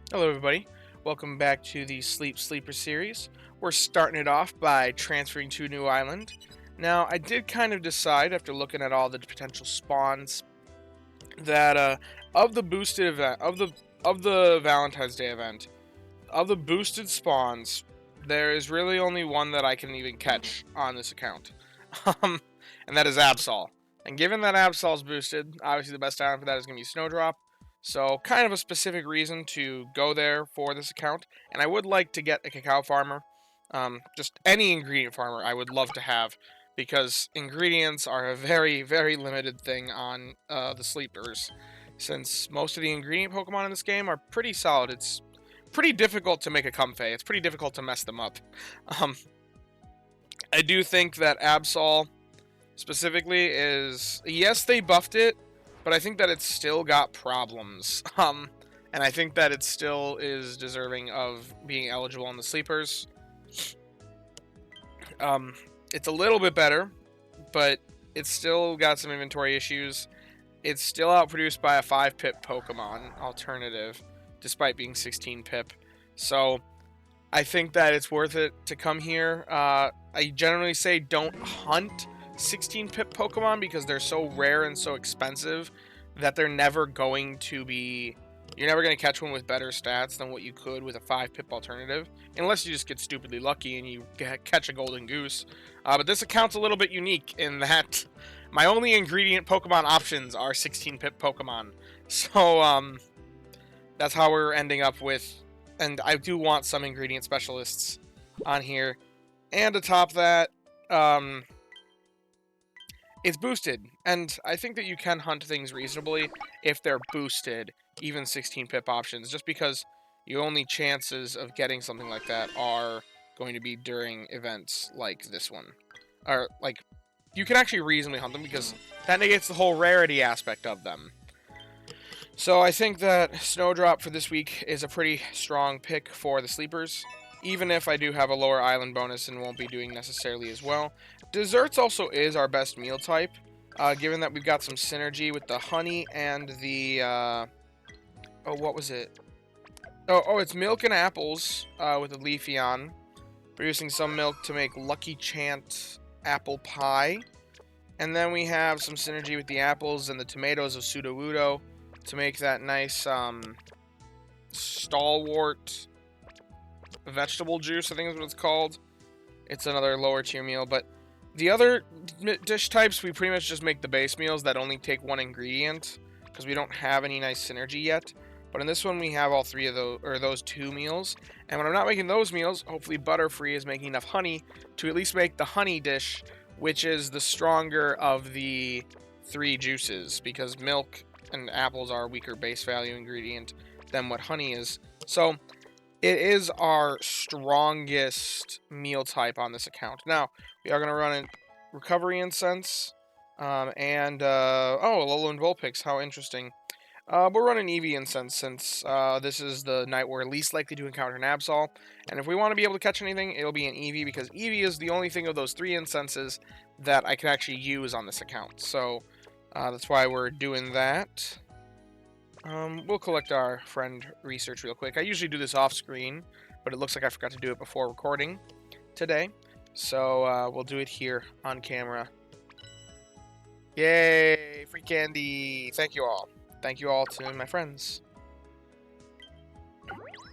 Hello, everybody. Welcome back to the Sleep Sleeper series. We're starting it off by transferring to a new island. Now, I did kind of decide after looking at all the potential spawns that of the boosted event of the Valentine's Day event, of the boosted spawns, there is really only one that I can even catch on this account, um, and that is Absol. And given that Absol's boosted, obviously the best island for that is going to be Snowdrop. So, kind of a specific reason to go there for this account. And I would like to get a cacao farmer. Just any ingredient farmer I would love to have. Because ingredients are a very, very limited thing on the sleepers. Since most of the ingredient Pokemon in this game are pretty solid. It's pretty difficult to make a Comfey. It's pretty difficult to mess them up. Um, I do think that Absol specifically is, yes, they buffed it, but I think that it's still got problems. And I think that it still is deserving of being eligible on the sleepers. It's a little bit better, but it's still got some inventory issues. It's still outproduced by a 5 pip Pokemon alternative, despite being 16 pip. So I think that it's worth it to come here. I generally say don't hunt 16 pip Pokemon because they're so rare and so expensive that they're never going to be. You're never going to catch one with better stats than what you could with a 5 pip alternative, unless you just get stupidly lucky and you catch a golden goose. But this account's a little bit unique in that my only ingredient Pokemon options are 16 pip Pokemon. So, that's how we're ending up with. And I do want some ingredient specialists on here. And atop that, it's boosted. And I think that you can hunt things reasonably if they're boosted, even 16 pip options, just because your only chances of getting something like that are going to be during events like this one. Or, like, you can actually reasonably hunt them because that negates the whole rarity aspect of them. So I think that Snowdrop for this week is a pretty strong pick for the sleepers, even if I do have a lower island bonus and won't be doing necessarily as well. Desserts also is our best meal type, given that we've got some synergy with the honey and the, oh, what was it? Oh, it's milk and apples with a Leafeon, producing some milk to make Lucky Chant apple pie. And then we have some synergy with the apples and the tomatoes of Sudowoodo to make that nice stalwart vegetable juice, I think is what it's called. It's another lower tier meal, but the other dish types, we pretty much just make the base meals that only take one ingredient because we don't have any nice synergy yet. But in this one, we have all three of those, or those two meals. And when I'm not making those meals, hopefully Butterfree is making enough honey to at least make the honey dish, which is the stronger of the three juices, because milk and apples are a weaker base value ingredient than what honey is. So it is our strongest meal type on this account. Now, we are going to run a Recovery Incense, and, oh, Alolan Vulpix, how interesting. We're running Eevee Incense since this is the night we're least likely to encounter an Absol. And if we want to be able to catch anything, it'll be an Eevee, because Eevee is the only thing of those three incenses that I can actually use on this account. So that's why we're doing that. We'll collect our friend research real quick. I usually do this off screen, but it looks like I forgot to do it before recording today. So we'll do it here on camera. Yay! Free candy! Thank you all. Thank you all to my friends.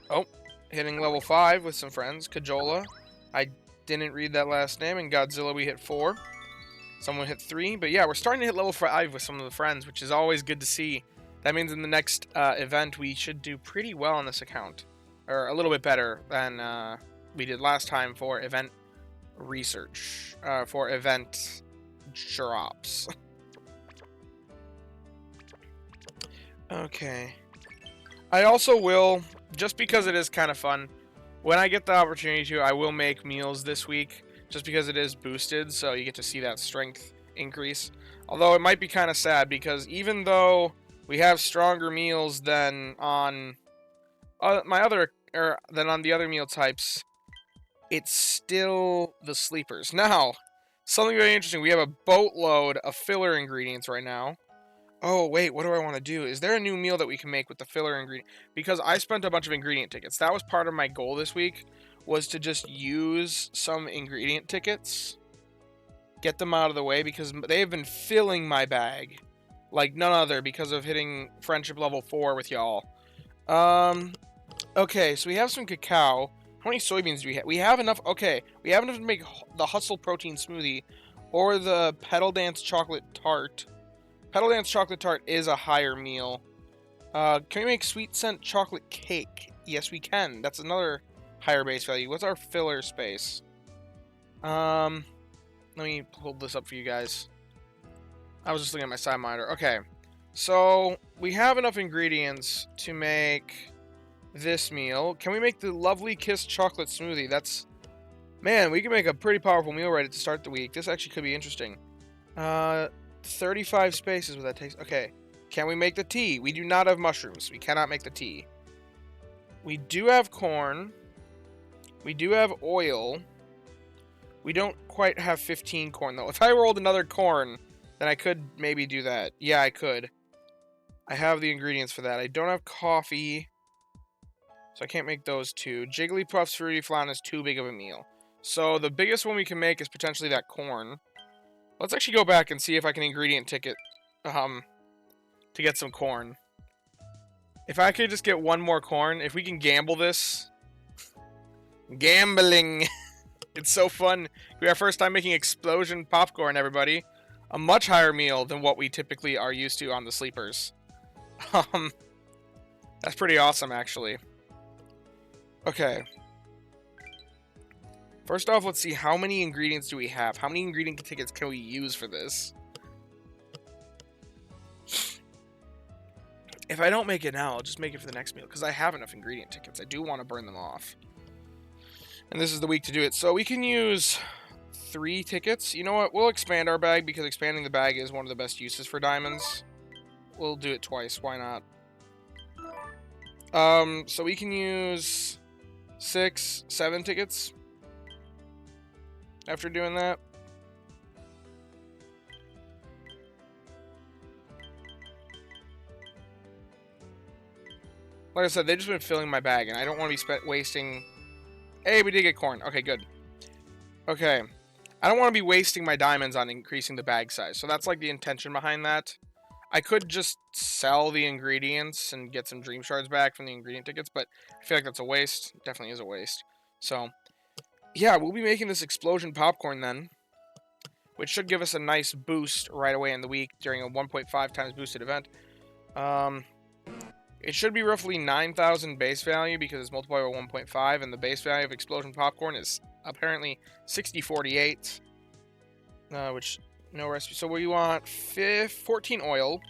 Oh, hitting level 5 with some friends. Cajola. I didn't read that last name. And Godzilla, we hit 4. Someone hit 3. But yeah, we're starting to hit level 5 with some of the friends, which is always good to see. That means in the next event, we should do pretty well on this account. Or a little bit better than we did last time for event research. For event drops. Okay. I also will, just because it is kind of fun, when I get the opportunity to, I will make meals this week, just because it is boosted, so you get to see that strength increase. Although it might be kind of sad, because even though we have stronger meals than on than on the other meal types, it's still the sleepers. Now, something very interesting, we have a boatload of filler ingredients right now. Oh, wait, what do I want to do? Is there a new meal that we can make with the filler ingredient? Because I spent a bunch of ingredient tickets. That was part of my goal this week, was to just use some ingredient tickets, get them out of the way, because they've been filling my bag like none other because of hitting friendship level 4 with y'all. Okay, so we have some cacao. How many soybeans do we have? We have enough. Okay, we have enough to make the Hustle Protein Smoothie or the Petal Dance Chocolate Tart. Petal Dance Chocolate Tart is a higher meal. Can we make Sweet Scent Chocolate Cake? Yes, we can. That's another higher base value. What's our filler space? Let me hold this up for you guys. I was just looking at my side monitor. Okay, so we have enough ingredients to make this meal. Can we make the Lovely Kiss Chocolate Smoothie? That's... Man, we can make a pretty powerful meal right to start the week. This actually could be interesting. 35 spaces what that takes. Okay. Can we make the tea? We do not have mushrooms. We cannot make the tea. We do have corn. We do have oil. We don't quite have 15 corn, though. If I rolled another corn, then I could maybe do that. Yeah, I could. I have the ingredients for that. I don't have coffee, so I can't make those two. Jigglypuff's Fruity Flan is too big of a meal. So the biggest one we can make is potentially that corn. Let's actually go back and see if I can ingredient ticket to get some corn. If I could just get one more corn, if we can gamble this. Gambling. It's so fun. We our first time making explosion popcorn, everybody. A much higher meal than what we typically are used to on the sleepers. That's pretty awesome, actually. Okay. First off, let's see, how many ingredients do we have? How many ingredient tickets can we use for this? If I don't make it now, I'll just make it for the next meal, because I have enough ingredient tickets. I do want to burn them off. And this is the week to do it. So we can use 3 tickets. You know what? We'll expand our bag, because expanding the bag is one of the best uses for diamonds. We'll do it twice. Why not? So we can use 6, 7 tickets. After doing that. Like I said, they've just been filling my bag, and I don't want to be wasting... Hey, we did get corn. Okay, good. Okay. I don't want to be wasting my diamonds on increasing the bag size, so that's like the intention behind that. I could just sell the ingredients and get some dream shards back from the ingredient tickets, but I feel like that's a waste. It definitely is a waste. So... yeah, we'll be making this explosion popcorn then, which should give us a nice boost right away in the week during a 1.5 times boosted event. It should be roughly 9,000 base value because it's multiplied by 1.5, and the base value of explosion popcorn is apparently 6048, which no recipe. So we want 14 oil,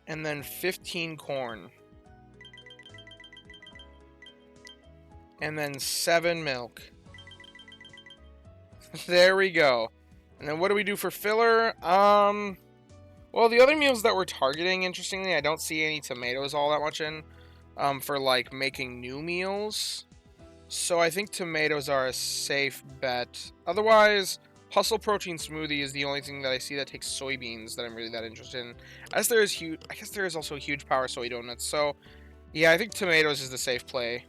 and then 15 corn. And then 7 milk. There we go. And then what do we do for filler? Well, the other meals that we're targeting, interestingly, I don't see any tomatoes all that much in, for, like, making new meals. So I think tomatoes are a safe bet. Otherwise, Hustle Protein Smoothie is the only thing that I see that takes soybeans that I'm really that interested in. As there is I guess there is also huge power soy donuts. So, yeah, I think tomatoes is the safe play.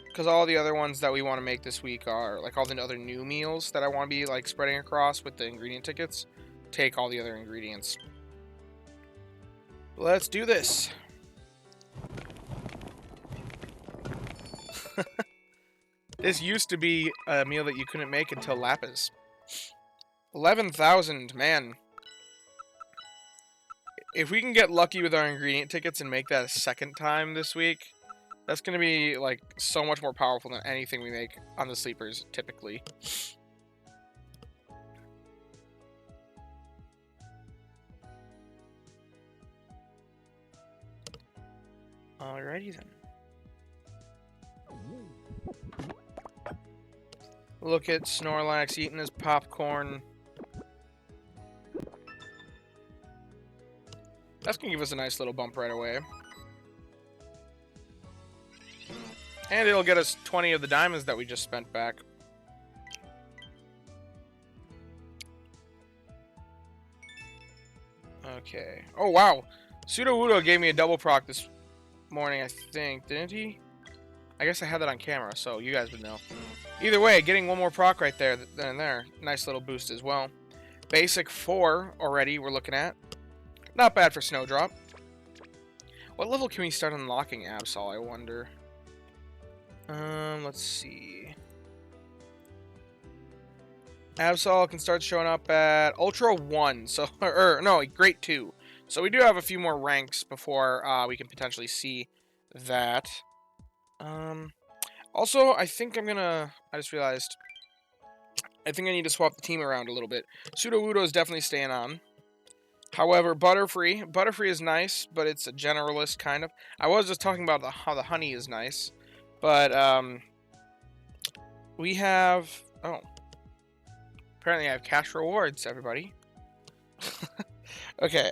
Because all the other ones that we want to make this week are, like, all the other new meals that I want to be, like, spreading across with the ingredient tickets. Take all the other ingredients. Let's do this. This used to be a meal that you couldn't make until Lapis. 11,000, man. If we can get lucky with our ingredient tickets and make that a second time this week, that's going to be, like, so much more powerful than anything we make on the sleepers, typically. Alrighty then. Look at Snorlax eating his popcorn. That's going to give us a nice little bump right away. And it'll get us 20 of the diamonds that we just spent back. Okay. Oh, wow. Sudowoodo gave me a double proc this morning, I think. Didn't he? I guess I had that on camera, so you guys would know. Either way, getting one more proc right there than there. Nice little boost as well. Basic 4 already we're looking at. Not bad for Snowdrop. What level can we start unlocking Absol, I wonder? Let's see. Absol can start showing up at Ultra 1, so, no, Great 2. So we do have a few more ranks before we can potentially see that. Also, I think I just realized, I think I need to swap the team around a little bit. Sudowoodo is definitely staying on. However, Butterfree is nice, but it's a generalist, kind of. I was just talking about how the honey is nice. But, we have... Oh. Apparently I have cash rewards, everybody. Okay,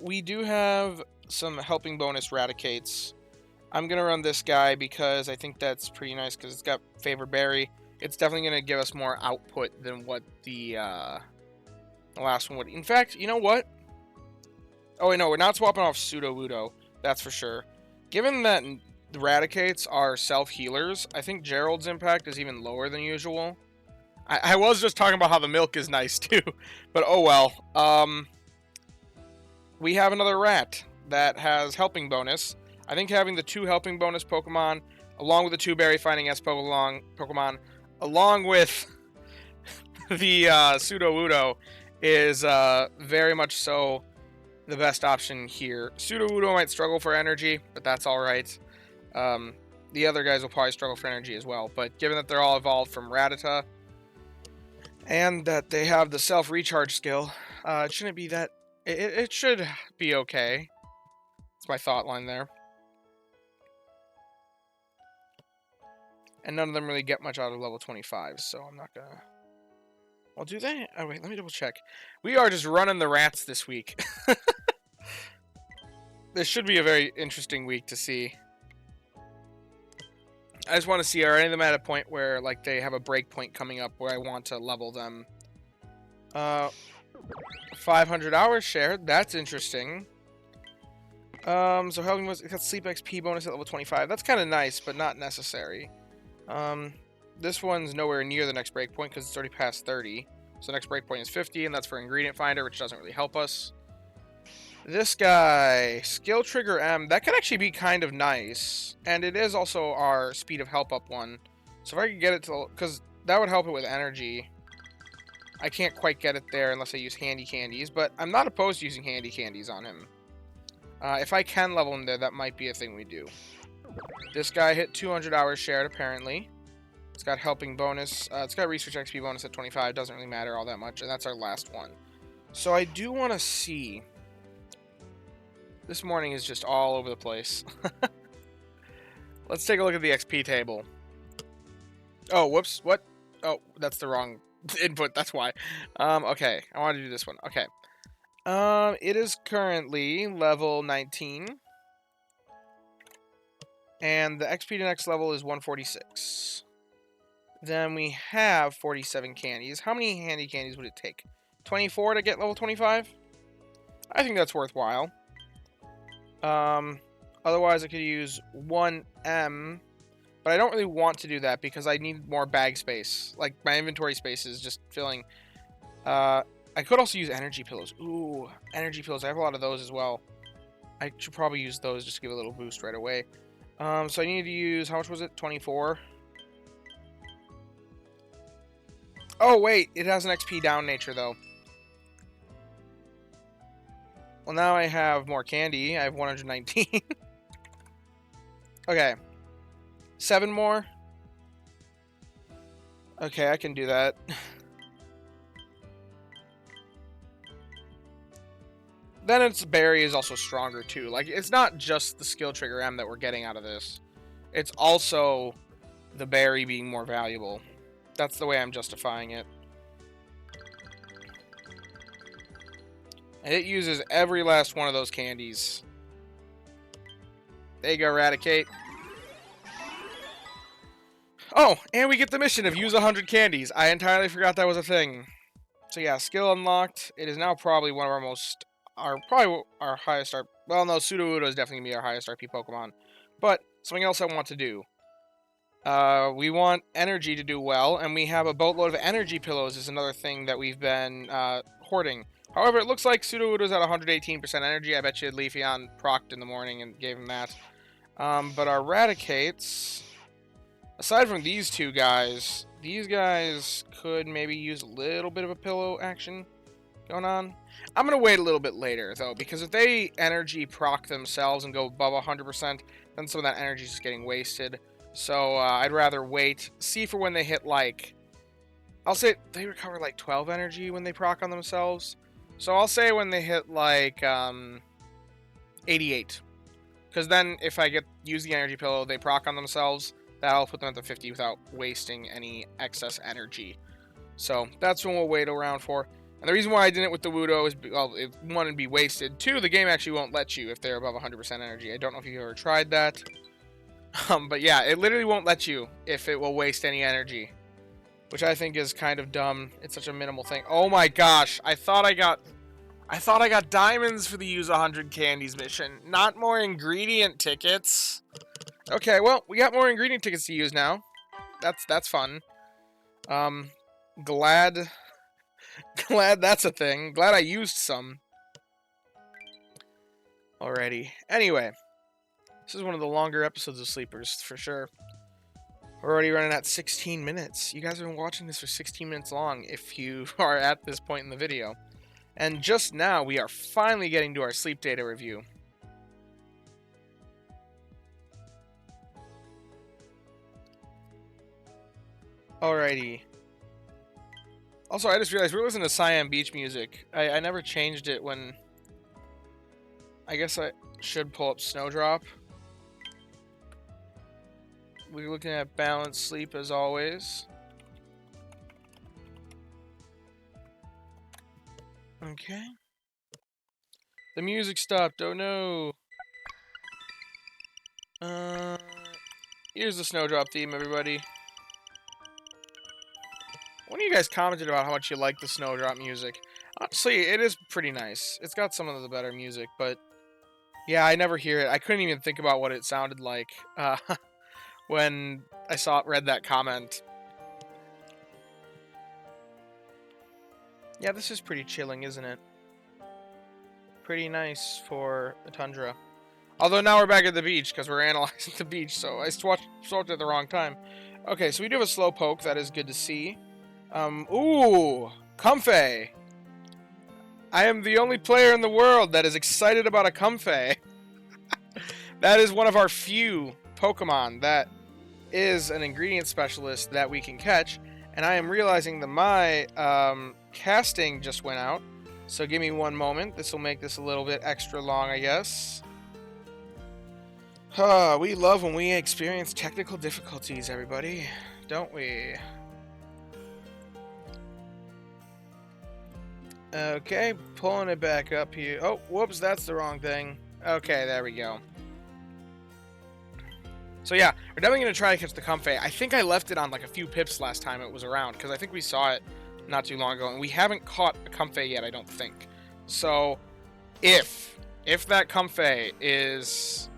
we do have some helping bonus Raticates. I'm going to run this guy because I think that's pretty nice because it's got Favorite Berry. It's definitely going to give us more output than what the last one would. In fact, you know what? Oh, wait, no, we're not swapping off Sudowoodo. That's for sure. Given that the Raticates are self-healers, I think Gerald's impact is even lower than usual. I was just talking about how the milk is nice, too. But, oh well. We have another rat that has helping bonus. I think having the 2 helping bonus Pokemon, along with the 2 berry finding S Pokemon, along with the Sudowoodo, is very much so the best option here. Sudowoodo might struggle for energy, but that's alright. The other guys will probably struggle for energy as well. But given that they're all evolved from Rattata, and that they have the self-recharge skill, it shouldn't be that... It should be okay. That's my thought line there. And none of them really get much out of level 25, so I'm not gonna... Well, do they? Oh, wait, let me double check. We are just running the rats this week. This should be a very interesting week to see. I just want to see, are any of them at a point where, like, they have a break point coming up where I want to level them? 500 hours shared. That's interesting. So helping was got sleep XP bonus at level 25. That's kind of nice, but not necessary. This one's nowhere near the next breakpoint because it's already past 30. So the next breakpoint is 50, and that's for Ingredient Finder, which doesn't really help us. This guy, Skill Trigger M, that could actually be kind of nice. And it is also our Speed of Help Up one. So if I could get it to... Because that would help it with energy. I can't quite get it there unless I use Handy Candies, but I'm not opposed to using Handy Candies on him. If I can level him there, that might be a thing we do. This guy hit 200 hours shared, apparently. It's got helping bonus. It's got research XP bonus at 25. Doesn't really matter all that much, and that's our last one. So I do want to see... This morning is just all over the place. Let's take a look at the XP table. Oh, whoops. What? Oh, that's the wrong input. That's why. Okay. I want to do this one. Okay. It is currently level 19. And the XP to next level is 146. Then we have 47 candies. How many handy candies would it take? 24 to get level 25? I think that's worthwhile. Otherwise I could use 1M, but I don't really want to do that because I need more bag space. Like, my inventory space is just filling. I could also use energy pillows. Ooh, energy pillows. I have a lot of those as well. I should probably use those just to give a little boost right away. So I need to use, how much was it? 24. Oh, wait, it has an XP down nature, though. Well, now I have more candy. I have 119. Okay. 7 more. Okay, I can do that. Then its berry is also stronger, too. Like, it's not just the skill trigger M that we're getting out of this. It's also the berry being more valuable. That's the way I'm justifying it. And it uses every last one of those candies. There you go, Raticate. Oh, and we get the mission of use 100 candies. I entirely forgot that was a thing. So yeah, skill unlocked. It is now probably one of our most probably our highest RP. Well, no, Sudowoodo is definitely gonna be our highest RP Pokemon. But something else I want to do. We want energy to do well, and we have a boatload of energy pillows is another thing that we've been hoarding. However, it looks like Sudowoodo's at 118% energy. I bet you Leafeon procced in the morning and gave him that. But our Raticates, aside from these two guys, these guys could maybe use a little bit of a pillow action going on. I'm going to wait a little bit later, though, because if they energy proc themselves and go above 100%, then some of that energy is just getting wasted. So I'd rather wait, see for when they hit, like, I'll say they recover like 12 energy when they proc on themselves. So I'll say when they hit like 88. Because then if I use the energy pillow, they proc on themselves, that'll put them at the 50 without wasting any excess energy. So that's when we'll wait around for. And the reason why I did it with the Wudo is, well, if one, it'd be wasted. Two, the game actually won't let you if they're above 100% energy. I don't know if you've ever tried that. But yeah, it literally won't let you if it will waste any energy. Which I think is kind of dumb. It's such a minimal thing. Oh my gosh, I thought I got diamonds for the use 100 candies mission. Not more ingredient tickets. Okay, well, we got more ingredient tickets to use now. That's fun. Glad that's a thing. Glad I used some. Alrighty. Anyway, this is one of the longer episodes of Sleepers, for sure. We're already running at 16 minutes. You guys have been watching this for 16 minutes long if you are at this point in the video. And just now, we are finally getting to our sleep data review. Alrighty. Also, I just realized we're listening to Siam Beach music. I never changed it when... I guess I should pull up Snowdrop. We're looking at balanced sleep as always. Okay. The music stopped. Oh no. Here's the Snowdrop theme, everybody. One of you guys commented about how much you like the Snowdrop music. Honestly, it is pretty nice. It's got some of the better music, but yeah, I never hear it. I couldn't even think about what it sounded like when I read that comment. Yeah, this is pretty chilling, isn't it? Pretty nice for a tundra. Although now we're back at the beach because we're analyzing the beach, so I swapped at the wrong time. Okay, so we do have a Slowpoke. That is good to see. Ooh, Comfey. I am the only player in the world that is excited about a Comfey. That is one of our few Pokemon that is an ingredient specialist that we can catch. And I am realizing that my casting just went out. So give me one moment. This will make this a little bit extra long, I guess. We love when we experience technical difficulties, everybody. Don't we? Okay, pulling it back up here. Oh, whoops, that's the wrong thing. Okay, there we go. So yeah, we're definitely going to try to catch the Comfey. I think I left it on like a few pips last time it was around, because I think we saw it not too long ago, and we haven't caught a Comfey yet, I don't think. So, if that Comfey is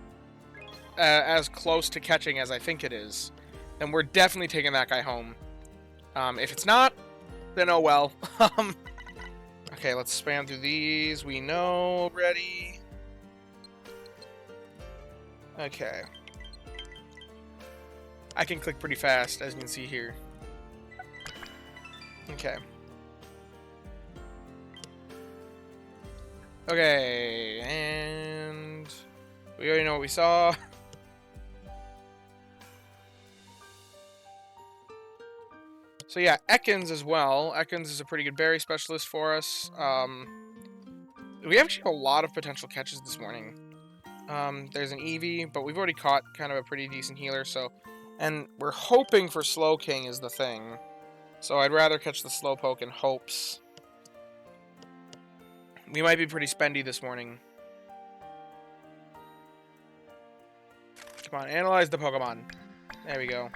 as close to catching as I think it is, then we're definitely taking that guy home. If it's not, then oh well. Okay, let's spam through these. We know already. Okay. I can click pretty fast, as you can see here. Okay. Okay, and we already know what we saw. So yeah, Ekans as well. Ekans is a pretty good berry specialist for us. We actually have a lot of potential catches this morning. There's an Eevee, but we've already caught kind of a pretty decent healer, so... And we're hoping for Slowking is the thing. So I'd rather catch the Slowpoke in hopes. We might be pretty spendy this morning. Come on, analyze the Pokemon. There we go.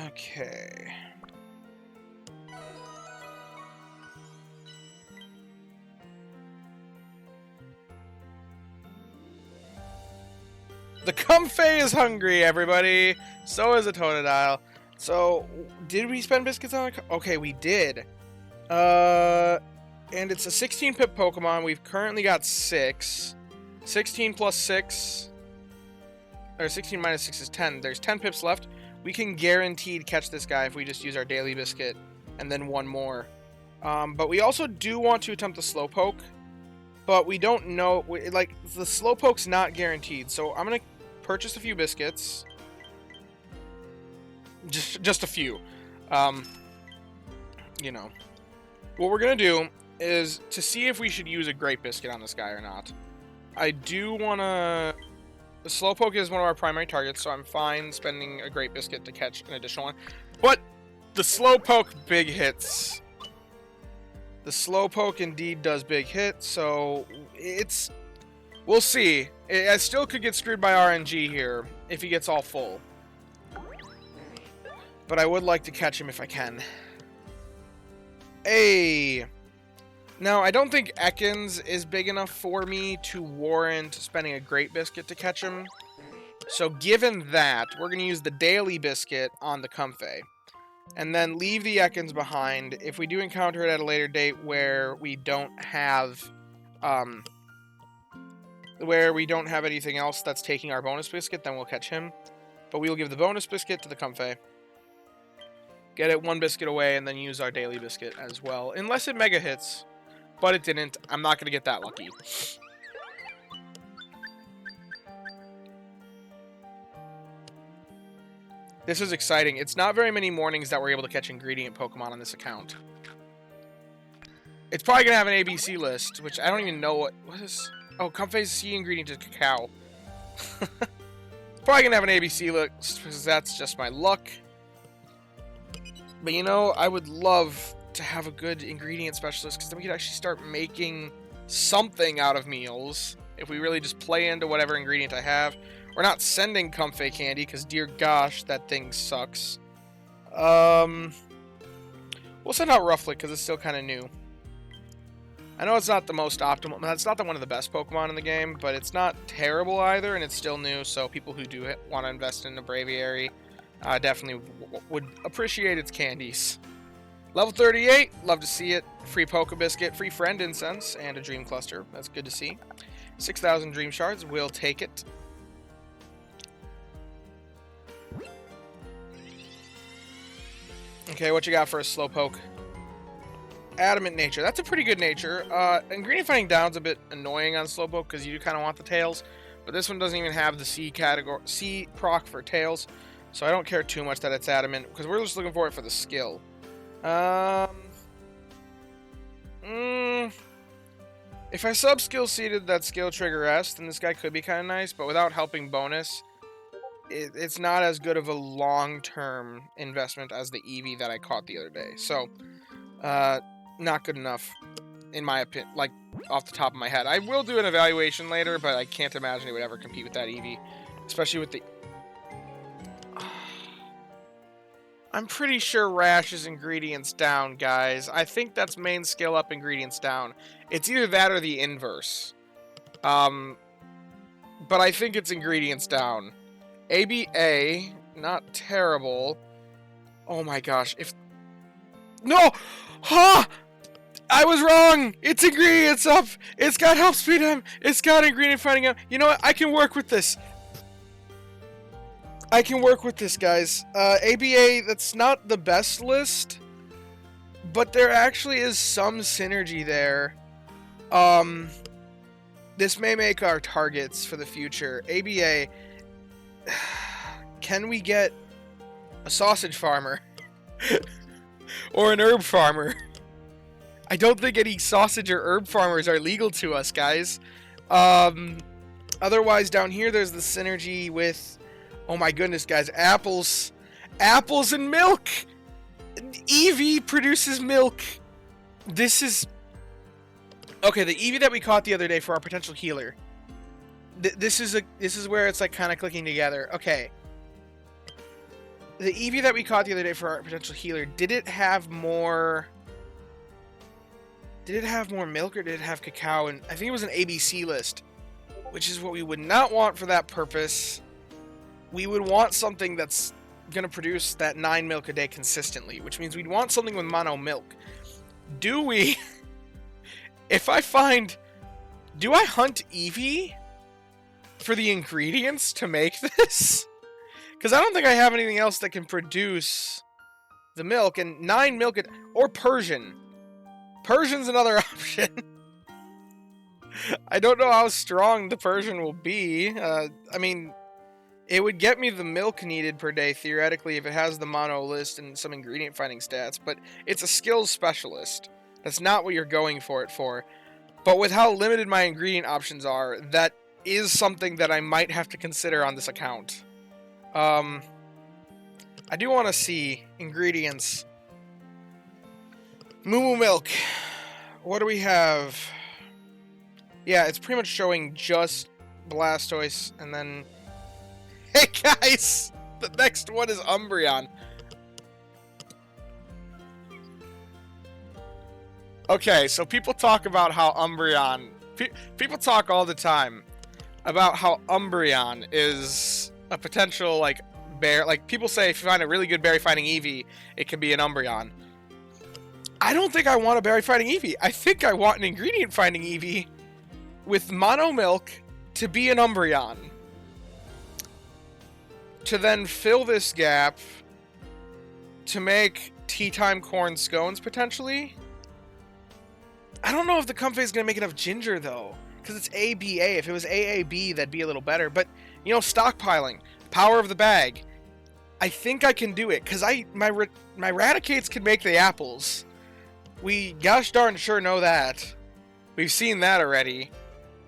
Okay. The Comfey is hungry, everybody. So is a Totodile. So, did we spend biscuits on it? Okay, we did. And it's a 16-pip Pokemon. We've currently got 6. 16 plus 6... Or 16 minus 6 is 10. There's 10 pips left. We can guaranteed catch this guy if we just use our daily biscuit. And then one more. But we also do want to attempt the Slowpoke. But we don't know... Like, the Slowpoke's not guaranteed. So I'm going to purchase a few biscuits. Just a few. You know. What we're going to do is to see if we should use a Great Biscuit on this guy or not. I do want to... The Slowpoke is one of our primary targets, so I'm fine spending a Great Biscuit to catch an additional one. But the Slowpoke big hits. The Slowpoke indeed does big hits, so it's... We'll see. I still could get screwed by RNG here if he gets all full. But I would like to catch him if I can. Hey! Now, I don't think Ekans is big enough for me to warrant spending a Great Biscuit to catch him. So given that, we're going to use the Daily Biscuit on the Comfey. And then leave the Ekans behind. If we do encounter it at a later date where we don't have... anything else that's taking our bonus biscuit, then we'll catch him. But we will give the bonus biscuit to the Comfey. Get it one biscuit away, and then use our Daily Biscuit as well. Unless it mega hits. But it didn't. I'm not going to get that lucky. This is exciting. It's not very many mornings that we're able to catch ingredient Pokemon on this account. It's probably going to have an ABC list, which I don't even know what is... Oh, Comfey's C ingredient is cacao. Probably going to have an ABC list, because that's just my luck. But you know, I would love to have a good ingredient specialist, because then we could actually start making something out of meals if we really just play into whatever ingredient I have. We're not sending Comfey candy, because dear gosh, that thing sucks. We'll send out Rufflet, because it's still kind of new. I know it's not the most optimal, that's not one of the best Pokemon in the game, but it's not terrible either, and it's still new, so people who do want to invest in a Braviary definitely would appreciate its candies. Level 38, love to see it. Free Poke Biscuit, free Friend Incense, and a Dream Cluster. That's good to see. 6,000 Dream Shards, we'll take it. Okay, what you got for a Slowpoke? Adamant Nature. That's a pretty good nature. Ingredient Finding Down's a bit annoying on Slowpoke because you kind of want the tails, but this one doesn't even have the C proc for tails, so I don't care too much that it's adamant because we're just looking for it for the skill. If I sub-skill seeded that skill trigger S, then this guy could be kind of nice, but without helping bonus, it's not as good of a long-term investment as the Eevee that I caught the other day. So, not good enough, in my opinion, like, off the top of my head. I will do an evaluation later, but I can't imagine it would ever compete with that Eevee, especially with the... I'm pretty sure Rash is ingredients down, guys. I think that's main skill up, ingredients down. It's either that or the inverse. But I think it's ingredients down. ABA, not terrible. Oh my gosh, if... No! Ha! I was wrong! It's ingredients up! It's got help speed him! It's got ingredient finding him! You know what? I can work with this. I can work with this, guys. ABA, that's not the best list, but there actually is some synergy there. This may make our targets for the future. ABA, can we get a sausage farmer? Or an herb farmer? I don't think any sausage or herb farmers are legal to us, guys. Otherwise, down here, there's the synergy with... Oh my goodness, guys. Apples. Apples and milk! Eevee produces milk. This is... Okay, the Eevee that we caught the other day for our potential healer. This is where it's like kind of clicking together. Okay. The Eevee that we caught the other day for our potential healer, did it have more... Did it have more milk or did it have cacao? And I think it was an ABC list. which is what we would not want for that purpose. We would want something that's going to produce that 9 milk a day consistently, which means we'd want something with mono milk. Do we? If I find... Do I hunt Eevee for the ingredients to make this? Because I don't think I have anything else that can produce the milk, and 9 milk... Or Persian. Persian's another option. I don't know how strong the Persian will be. I mean, it would get me the milk needed per day, theoretically, if it has the mono list and some ingredient finding stats, but it's a skills specialist. That's not what you're going for it for. But with how limited my ingredient options are, that is something that I might have to consider on this account. I do want to see ingredients. Moo milk. What do we have? Yeah, it's pretty much showing just Blastoise, and then... Hey guys! The next one is Umbreon. Okay, so people talk about how Umbreon... People talk all the time about how Umbreon is a potential, like, bear... Like, people say if you find a really good berry-fighting Eevee, it can be an Umbreon. I don't think I want a berry-fighting Eevee. I think I want an ingredient-finding Eevee with mono milk to be an Umbreon. To then fill this gap to make tea time corn scones, potentially. I don't know if the Comfey is going to make enough ginger, though. Because it's ABA. If it was AAB, that'd be a little better. But, you know, stockpiling. Power of the bag. I think I can do it. Because my Raticates can make the apples. We gosh darn sure know that. We've seen that already.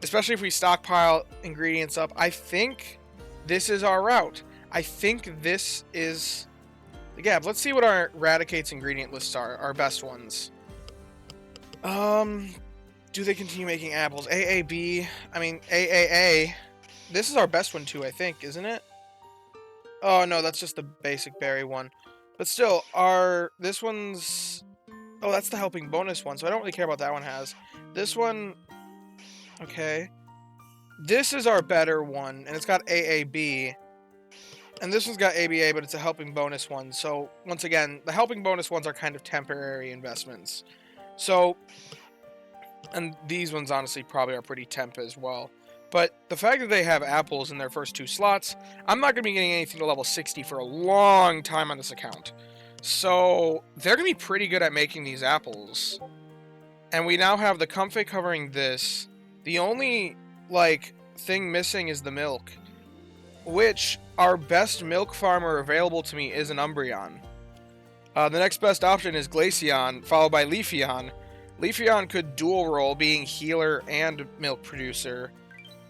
Especially if we stockpile ingredients up. I think this is our route. I think this is the gap. Let's see what our Raticates ingredient lists are. Our best ones. Do they continue making apples? AAB. I mean, AAA. This is our best one too, I think, isn't it? Oh, no, that's just the basic berry one. But still, this one's... Oh, that's the helping bonus one, so I don't really care about that one has. This one... Okay. This is our better one, and it's got AAB. And this one's got ABA, but it's a helping bonus one. So, once again, the helping bonus ones are kind of temporary investments. So, and these ones, honestly, probably are pretty temp as well. But the fact that they have apples in their first 2 slots, I'm not going to be getting anything to level 60 for a long time on this account. So, they're going to be pretty good at making these apples. And we now have the Comfey covering this. The only, like, thing missing is the milk. Which, our best milk farmer available to me is an Umbreon. The next best option is Glaceon, followed by Leafeon. Leafeon could dual role, being healer and milk producer.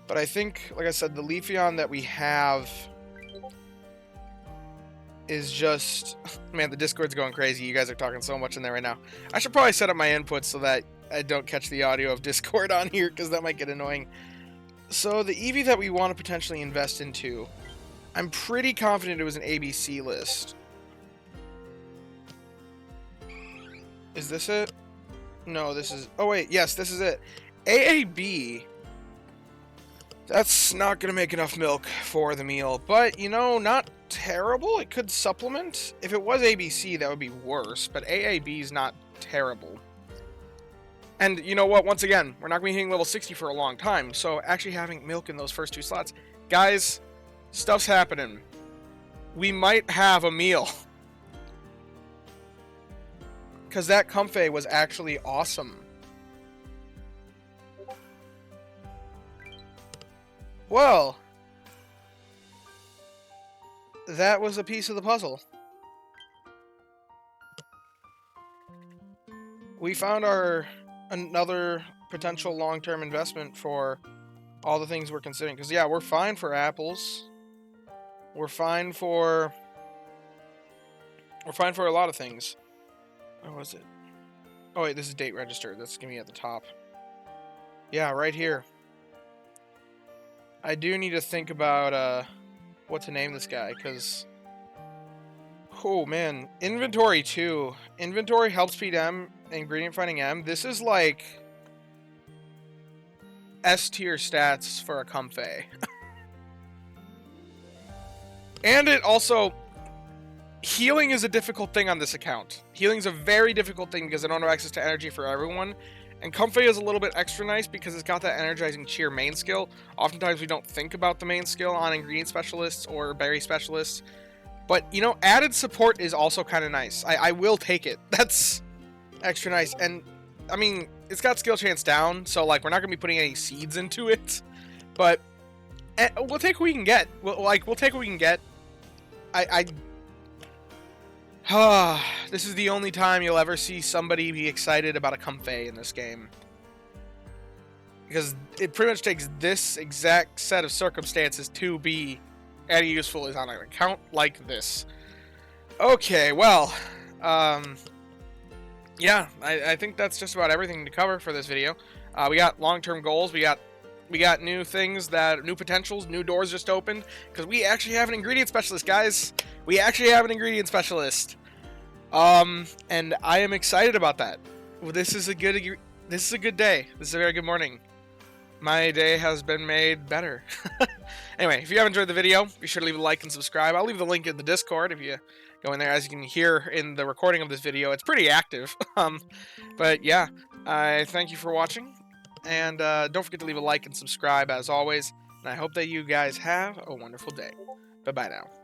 But I think, like I said, the Leafeon that we have is just... Man, the Discord's going crazy. You guys are talking so much in there right now. I should probably set up my inputs so that I don't catch the audio of Discord on here, because that might get annoying. So, the Eevee that we want to potentially invest into, I'm pretty confident it was an ABC list. Is this it? No, this is... Oh, wait. Yes, this is it. AAB. That's not going to make enough milk for the meal. But, you know, not terrible. It could supplement. If it was ABC, that would be worse. But AAB is not terrible. And you know what? Once again, we're not going to be hitting level 60 for a long time. So actually having milk in those first 2 slots. Guys, stuff's happening. We might have a meal. Because that Comfey was actually awesome. Well, that was a piece of the puzzle. We found another potential long-term investment for all the things we're considering. Because, yeah, we're fine for apples. We're fine for a lot of things. What was it? Oh, wait, this is date registered. That's going to be at the top. Yeah, right here. I do need to think about what to name this guy, because... Oh, man. Inventory, too. Inventory, help speed M, ingredient finding M. This is like... S tier stats for a Comfey. And it also... Healing is a difficult thing on this account. Healing is a very difficult thing because I don't have access to energy for everyone. And Comfey is a little bit extra nice because it's got that Energizing Cheer main skill. Oftentimes we don't think about the main skill on Ingredient Specialists or Berry Specialists. But, you know, added support is also kind of nice. I will take it. That's extra nice. And, I mean, it's got skill chance down, so, like, we're not going to be putting any seeds into it. But we'll take what we can get. We'll take what we can get. This is the only time you'll ever see somebody be excited about a Comfey in this game. Because it pretty much takes this exact set of circumstances to be any useful is on an account like this. Okay, well, yeah, I think that's just about everything to cover for this video. We got long-term goals, we got new things, new potentials, new doors just opened, because we actually have an ingredient specialist, guys. We actually have an ingredient specialist. And I am excited about that. Well, this is a good day. This is a very good morning. My day has been made better. Anyway, if you have enjoyed the video, be sure to leave a like and subscribe. I'll leave the link in the Discord if you go in there. As you can hear in the recording of this video, it's pretty active. But yeah, I thank you for watching. And don't forget to leave a like and subscribe as always. And I hope that you guys have a wonderful day. Bye-bye now.